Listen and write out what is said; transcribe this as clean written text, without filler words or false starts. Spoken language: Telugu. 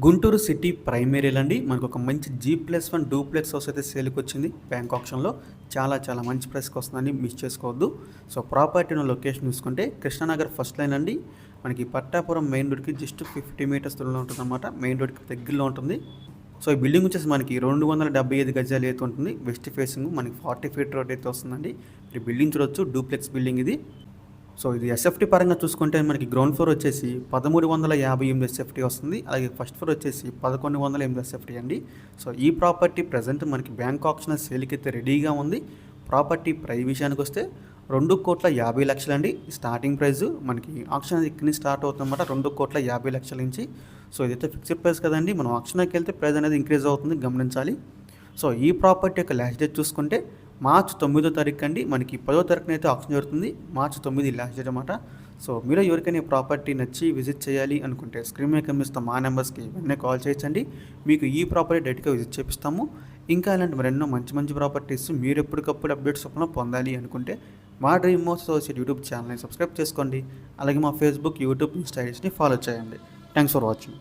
గుంటూరు సిటీ ప్రైమరీలో అండి మనకు ఒక మంచి G+1 డూప్లెక్స్ హౌస్ అయితే సేల్కి వచ్చింది బ్యాంక్ ఆప్షన్లో. చాలా మంచి ప్రైస్కి వస్తుందని మిస్ చేసుకోవద్దు. సో ప్రాపర్టీ లొకేషన్ చూసుకుంటే కృష్ణానగర్ ఫస్ట్ లైన్ అండి. మనకి పట్టాపురం మెయిన్ రోడ్కి జస్ట్ 50 మీటర్స్ దూరంలో ఉంటుంది అనమాట. మెయిన్ రోడ్కి దగ్గరలో ఉంటుంది. సో ఈ బిల్డింగ్ వచ్చేసి మనకి 275 గజాలు అయితే ఉంటుంది. వెస్ట్ ఫేసింగ్ మనకి 40 ఫీట్ రోడ్ అయితే వస్తుందండి. ఈ బిల్డింగ్ చూడొచ్చు, డూప్లెక్స్ బిల్డింగ్ ఇది. సో ఇది ఎస్ఎఫ్టీ పరంగా చూసుకుంటే మనకి గ్రౌండ్ ఫ్లోర్ వచ్చేసి 1358 ఎస్ఎఫ్టీ వస్తుంది. అలాగే ఫస్ట్ ఫ్లోర్ వచ్చేసి 1108 ఎస్ఎఫ్టీ అండి. సో ఈ ప్రాపర్టీ ప్రజెంట్ మనకి బ్యాంక్ ఆప్షన్ సేల్కి అయితే రెడీగా ఉంది. ప్రాపర్టీ ప్రైస్ విషయానికి వస్తే 2,50,00,000 అండి స్టార్టింగ్ ప్రైస్. మనకి ఆప్షన్ ఇక్కడి నుంచి స్టార్ట్ అవుతుందన్నమాట, 2,50,00,000 నుంచి. సో ఇదైతే ఫిక్స్డ్ ప్రైస్ కదండి, మనం ఆప్షన్కి వెళ్తే ప్రైస్ అనేది ఇంక్రీజ్ అవుతుంది, గమనించాలి. సో ఈ ప్రాపర్టీ యొక్క లాస్ట్ డేట్ చూసుకుంటే మార్చి 9వ తారీఖు అండి. మనకి 10వ తారీఖున అయితే ఆప్షన్ జరుగుతుంది. మార్చి 9 లాస్ట్ డేట్ అనమాట. సో మీరు ఎవరికైనా ప్రాపర్టీ నచ్చి విజిట్ చేయాలి అనుకుంటే స్క్రీన్ మీద కనిపిస్తున్న మా నెంబర్స్కి వెంటనే కాల్ చేయొచ్చండి. మీకు ఈ ప్రాపర్టీ డైరెక్ట్గా విజిట్ చేపిస్తాము. ఇంకా ఇలాంటి మరెన్నో మంచి ప్రాపర్టీస్ మీరు ఎప్పటికప్పుడు అప్డేట్స్ చొప్పున పొందాలి అనుకుంటే మా డ్రీమ్ హౌస్ అసోసియేట్ యూట్యూబ్ ఛానల్ని సబ్స్క్రైబ్ చేసుకోండి. అలాగే మా ఫేస్బుక్, యూట్యూబ్, ఇన్స్టా ఐడీస్ని ఫాలో చేయండి. Thanks for watching.